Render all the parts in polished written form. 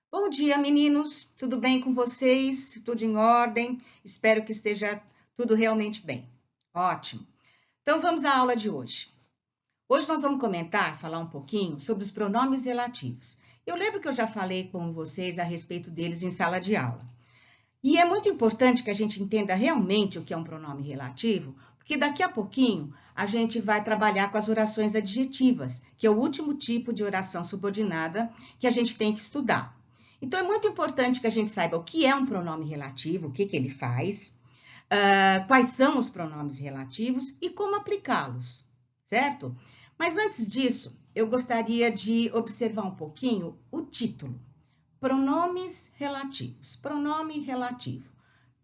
Bom dia, meninos. Tudo bem com vocês? Tudo em ordem? Espero que esteja tudo realmente bem. Ótimo. Então vamos à aula de hoje. Hoje nós vamos falar um pouquinho sobre os pronomes relativos. Eu lembro que eu já falei com vocês a respeito deles em sala de aula. E é muito importante que a gente entenda realmente o que é um pronome relativo, porque daqui a pouquinho a gente vai trabalhar com as orações adjetivas, que é o último tipo de oração subordinada que a gente tem que estudar. Então, é muito importante que a gente saiba o que é um pronome relativo, o que ele faz, quais são os pronomes relativos e como aplicá-los, certo? Mas antes disso, eu gostaria de observar um pouquinho o título. Pronomes relativos. Pronome relativo.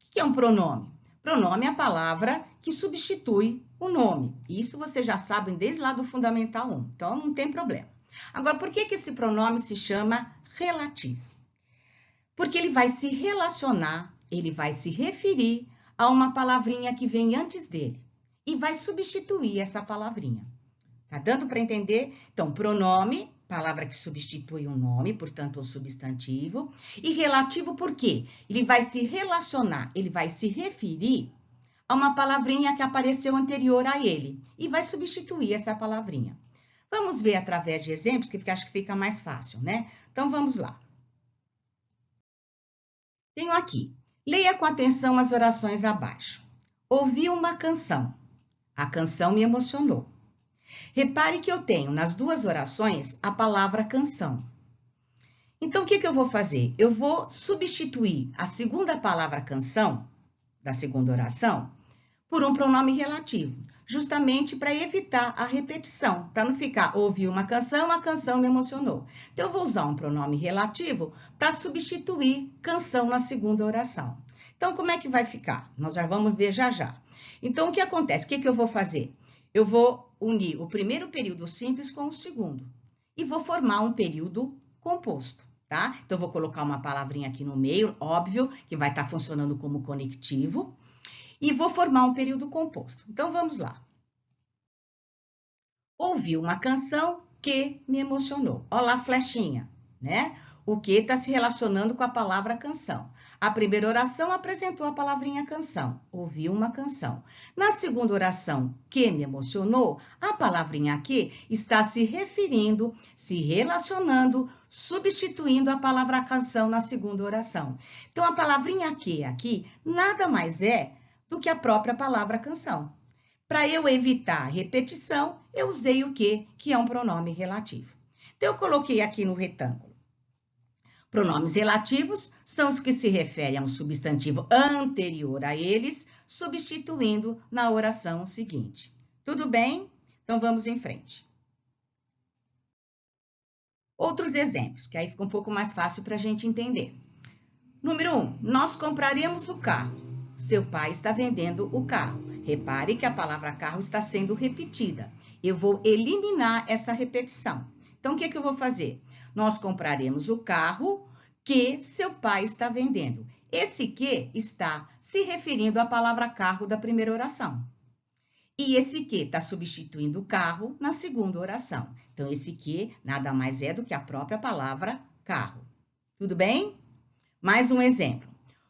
O que é um pronome? Pronome é a palavra que substitui o nome. Isso vocês já sabem desde lá do Fundamental 1, então não tem problema. Agora, por que esse pronome se chama relativo? Porque ele vai se relacionar, ele vai se referir a uma palavrinha que vem antes dele e vai substituir essa palavrinha. Tá dando para entender? Então, pronome, palavra que substitui um nome, portanto, um substantivo. E relativo por quê? Ele vai se relacionar, ele vai se referir a uma palavrinha que apareceu anterior a ele e vai substituir essa palavrinha. Vamos ver através de exemplos, que acho que fica mais fácil, né? Então, vamos lá. Tenho aqui. Leia com atenção as orações abaixo. Ouvi uma canção. A canção me emocionou. Repare que eu tenho nas duas orações a palavra canção. Então, o que eu vou fazer? Eu vou substituir a segunda palavra canção, da segunda oração, por um pronome relativo, justamente para evitar a repetição, para não ficar ouvi uma canção, a canção me emocionou. Então, eu vou usar um pronome relativo para substituir canção na segunda oração. Então, como é que vai ficar? Nós já vamos ver já já. Então, o que acontece? O que eu vou fazer? Eu vou unir o primeiro período simples com o segundo e vou formar um período composto, tá? Então, eu vou colocar uma palavrinha aqui no meio, óbvio, que vai estar funcionando como conectivo, e vou formar um período composto. Então, vamos lá. Ouvi uma canção que me emocionou. Olha lá a flechinha, né? O que está se relacionando com a palavra canção. A primeira oração apresentou a palavrinha canção. Ouvi uma canção. Na segunda oração, que me emocionou, a palavrinha que está se referindo, se relacionando, substituindo a palavra canção na segunda oração. Então, a palavrinha que aqui nada mais é do que a própria palavra canção. Para eu evitar repetição, eu usei o que? Que é um pronome relativo. Então, eu coloquei aqui no retângulo. Pronomes relativos são os que se referem a um substantivo anterior a eles, substituindo na oração seguinte. Tudo bem? Então, vamos em frente. Outros exemplos, que aí fica um pouco mais fácil para a gente entender. Número 1, nós compraremos o carro. Seu pai está vendendo o carro. Repare que a palavra carro está sendo repetida. Eu vou eliminar essa repetição. Então, o que eu vou fazer? Nós compraremos o carro que seu pai está vendendo. Esse que está se referindo à palavra carro da primeira oração. E esse que está substituindo o carro na segunda oração. Então, esse que nada mais é do que a própria palavra carro. Tudo bem? Mais um exemplo.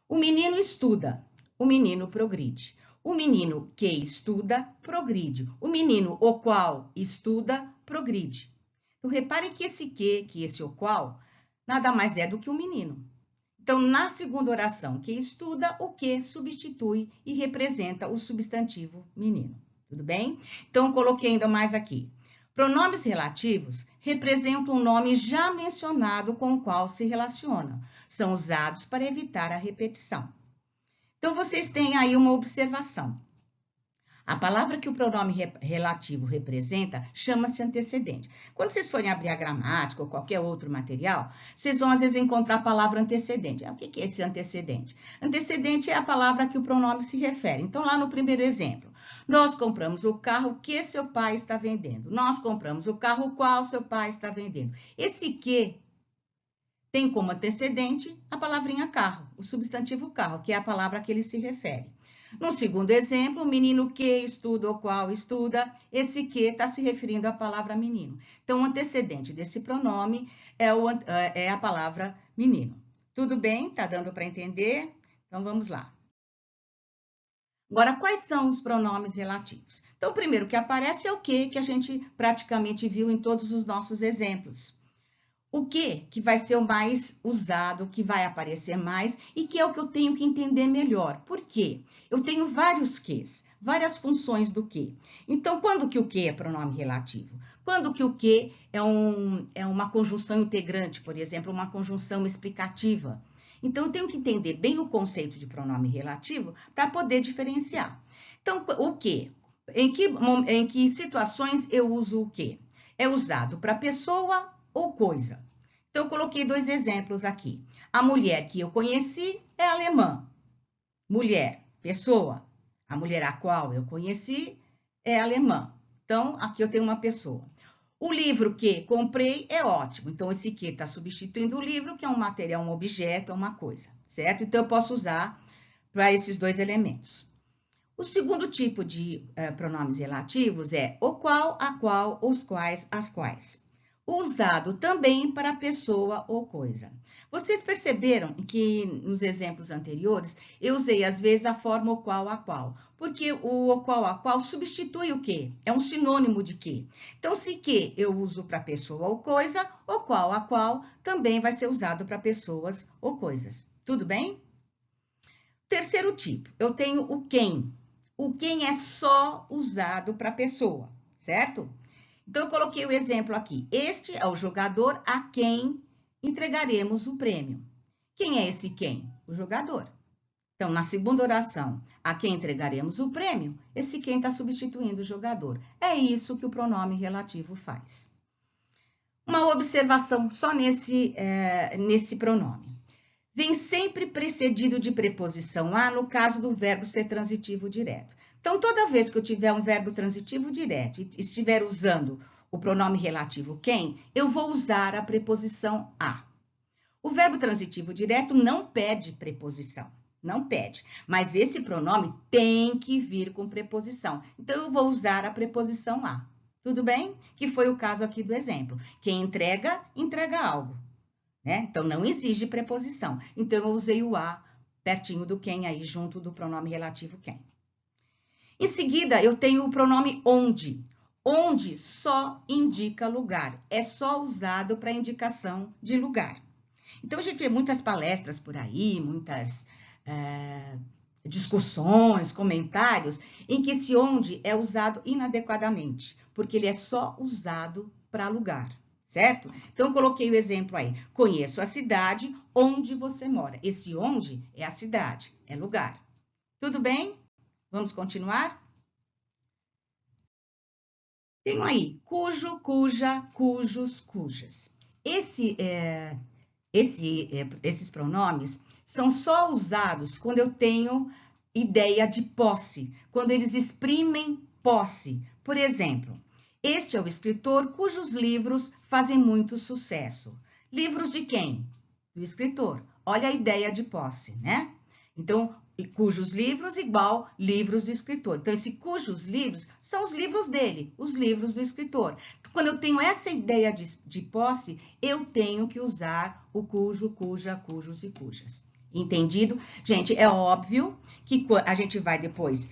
O menino estuda, o menino progride. O menino que estuda, progride. O menino o qual estuda, progride. Então, repare que esse o qual, nada mais é do que o menino. Então, na segunda oração, que estuda, o que substitui e representa o substantivo menino. Tudo bem? Então, coloquei ainda mais aqui. Pronomes relativos representam um nome já mencionado com o qual se relaciona. São usados para evitar a repetição. Então, vocês têm aí uma observação. A palavra que o pronome relativo representa chama-se antecedente. Quando vocês forem abrir a gramática ou qualquer outro material, vocês vão às vezes encontrar a palavra antecedente. O que é esse antecedente? Antecedente é a palavra que o pronome se refere. Então, lá no primeiro exemplo, nós compramos o carro que seu pai está vendendo. Nós compramos o carro qual seu pai está vendendo. Esse que tem como antecedente a palavrinha carro, o substantivo carro, que é a palavra a que ele se refere. No segundo exemplo, o menino que estuda ou qual estuda, esse que está se referindo à palavra menino. Então, o antecedente desse pronome é a palavra menino. Tudo bem? Tá dando para entender? Então, vamos lá. Agora, quais são os pronomes relativos? Então, o primeiro que aparece é o que a gente praticamente viu em todos os nossos exemplos. O que vai ser o mais usado, que vai aparecer mais e que é o que eu tenho que entender melhor. Por quê? Eu tenho vários ques, várias funções do que. Então, quando que o que é pronome relativo? Quando que o que é uma conjunção integrante, por exemplo, uma conjunção explicativa. Então, eu tenho que entender bem o conceito de pronome relativo para poder diferenciar. Então, o que? Em que situações eu uso o que? É usado para pessoa ou coisa. Então, eu coloquei dois exemplos aqui. A mulher que eu conheci é alemã. Mulher, pessoa. A mulher a qual eu conheci é alemã. Então, aqui eu tenho uma pessoa. O livro que comprei é ótimo. Então, esse que está substituindo o livro, que é um material, um objeto, é uma coisa, certo? Então, eu posso usar para esses dois elementos. O segundo tipo de pronomes relativos é o qual, a qual, os quais, as quais. Usado também para pessoa ou coisa. Vocês perceberam que nos exemplos anteriores eu usei às vezes a forma o qual, a qual, porque o qual, a qual substitui o que? É um sinônimo de que. Então, se que eu uso para pessoa ou coisa, o qual, a qual também vai ser usado para pessoas ou coisas. Tudo bem? Terceiro tipo, eu tenho o quem. O quem é só usado para pessoa, certo? Então, eu coloquei o exemplo aqui. Este é o jogador a quem entregaremos o prêmio. Quem é esse quem? O jogador. Então, na segunda oração, a quem entregaremos o prêmio, esse quem está substituindo o jogador. É isso que o pronome relativo faz. Uma observação só nesse pronome. Vem sempre precedido de preposição a no caso do verbo ser transitivo direto. Então, toda vez que eu tiver um verbo transitivo direto e estiver usando o pronome relativo quem, eu vou usar a preposição a. O verbo transitivo direto não pede preposição, não pede, mas esse pronome tem que vir com preposição. Então, eu vou usar a preposição a. Tudo bem? Que foi o caso aqui do exemplo. Quem entrega, entrega algo. Né? Então, não exige preposição. Então, eu usei o a pertinho do quem aí, junto do pronome relativo quem. Em seguida, eu tenho o pronome onde. Onde só indica lugar. É só usado para indicação de lugar. Então, a gente vê muitas palestras por aí, muitas discussões, comentários, em que esse onde é usado inadequadamente, porque ele é só usado para lugar. Certo? Então, eu coloquei o exemplo aí. Conheço a cidade onde você mora. Esse onde é a cidade, é lugar. Tudo bem? Vamos continuar? Tenho aí cujo, cuja, cujos, cujas. Esses pronomes são só usados quando eu tenho ideia de posse, quando eles exprimem posse. Por exemplo, este é o escritor cujos livros fazem muito sucesso. Livros de quem? Do escritor. Olha a ideia de posse, né? Então, cujos livros igual livros do escritor. Então, esse cujos livros são os livros dele, os livros do escritor. Quando eu tenho essa ideia de posse, eu tenho que usar o cujo, cuja, cujos e cujas. Entendido? Gente, é óbvio que a gente vai depois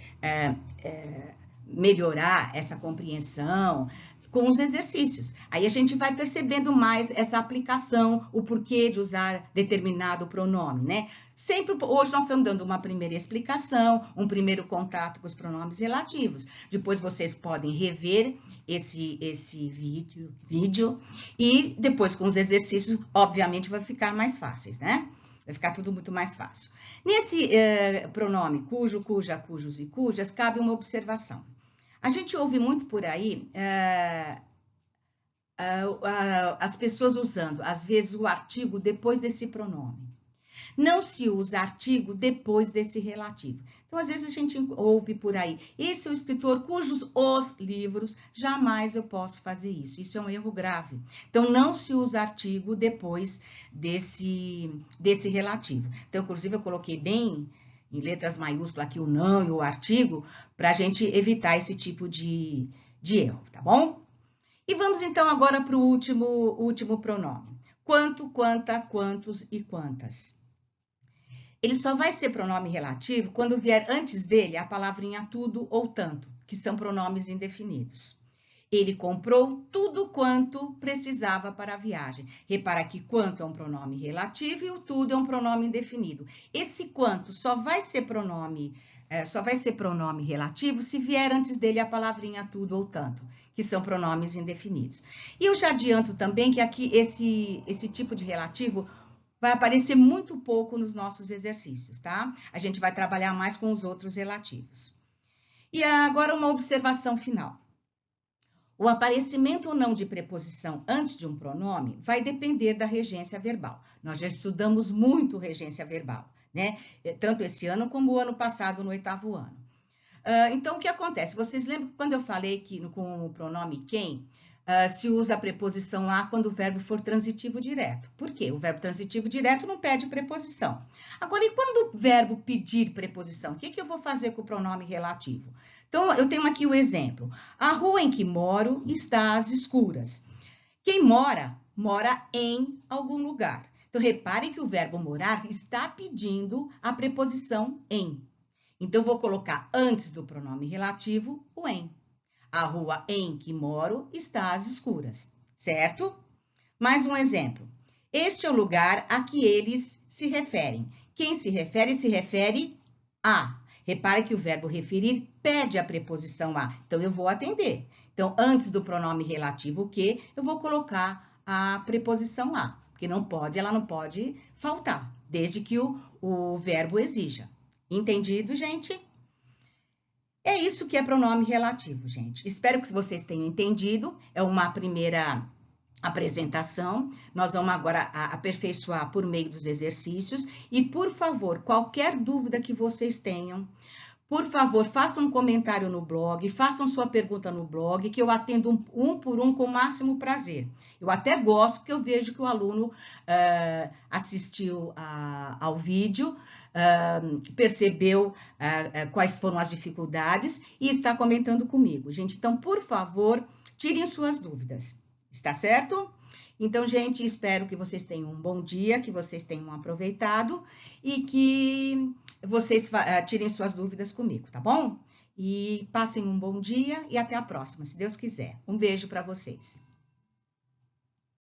melhorar essa compreensão com os exercícios. Aí a gente vai percebendo mais essa aplicação, o porquê de usar determinado pronome, né? Sempre, hoje nós estamos dando uma primeira explicação, um primeiro contato com os pronomes relativos. Depois vocês podem rever esse vídeo e depois com os exercícios, obviamente, vai ficar mais fáceis, né? Vai ficar tudo muito mais fácil. Nesse pronome cujo, cuja, cujos e cujas, cabe uma observação. A gente ouve muito por aí as pessoas usando, às vezes, o artigo depois desse pronome. Não se usa artigo depois desse relativo. Então, às vezes, a gente ouve por aí, esse é o escritor cujos os livros, jamais eu posso fazer isso. Isso é um erro grave. Então, não se usa artigo depois desse relativo. Então, inclusive, eu coloquei bem em letras maiúsculas aqui o não e o artigo, para a gente evitar esse tipo de erro, tá bom? E vamos então agora para o último pronome. Quanto, quanta, quantos e quantas. Ele só vai ser pronome relativo quando vier antes dele a palavrinha tudo ou tanto, que são pronomes indefinidos. Ele comprou tudo quanto precisava para a viagem. Repara que quanto é um pronome relativo e o tudo é um pronome indefinido. Esse quanto só vai ser pronome relativo se vier antes dele a palavrinha tudo ou tanto, que são pronomes indefinidos. E eu já adianto também que aqui esse tipo de relativo vai aparecer muito pouco nos nossos exercícios, tá? A gente vai trabalhar mais com os outros relativos. E agora uma observação final. O aparecimento ou não de preposição antes de um pronome vai depender da regência verbal. Nós já estudamos muito regência verbal, né? Tanto esse ano como o ano passado, no 8º ano. Então, o que acontece? Vocês lembram quando eu falei que com o pronome quem, se usa a preposição a quando o verbo for transitivo direto. Por quê? O verbo transitivo direto não pede preposição. Agora, e quando o verbo pedir preposição? O que eu vou fazer com o pronome relativo? Então, eu tenho aqui o exemplo. A rua em que moro está às escuras. Quem mora, mora em algum lugar. Então, reparem que o verbo morar está pedindo a preposição em. Então, eu vou colocar antes do pronome relativo o em. A rua em que moro está às escuras, certo? Mais um exemplo. Este é o lugar a que eles se referem. Quem se refere a. Repare que o verbo referir pede a preposição a. Então, eu vou atender. Então, antes do pronome relativo que, eu vou colocar a preposição a. Porque ela não pode faltar, desde que o verbo exija. Entendido, gente? É isso que é pronome relativo, gente. Espero que vocês tenham entendido. É uma primeira apresentação. Nós vamos agora aperfeiçoar por meio dos exercícios. E, por favor, qualquer dúvida que vocês tenham, por favor, façam um comentário no blog, façam sua pergunta no blog, que eu atendo um por um com o máximo prazer. Eu até gosto, porque eu vejo que o aluno assistiu ao vídeo, percebeu quais foram as dificuldades e está comentando comigo. Gente, então, por favor, tirem suas dúvidas. Está certo? Então, gente, espero que vocês tenham um bom dia, que vocês tenham aproveitado e que vocês tirem suas dúvidas comigo, tá bom? E passem um bom dia e até a próxima, se Deus quiser. Um beijo para vocês.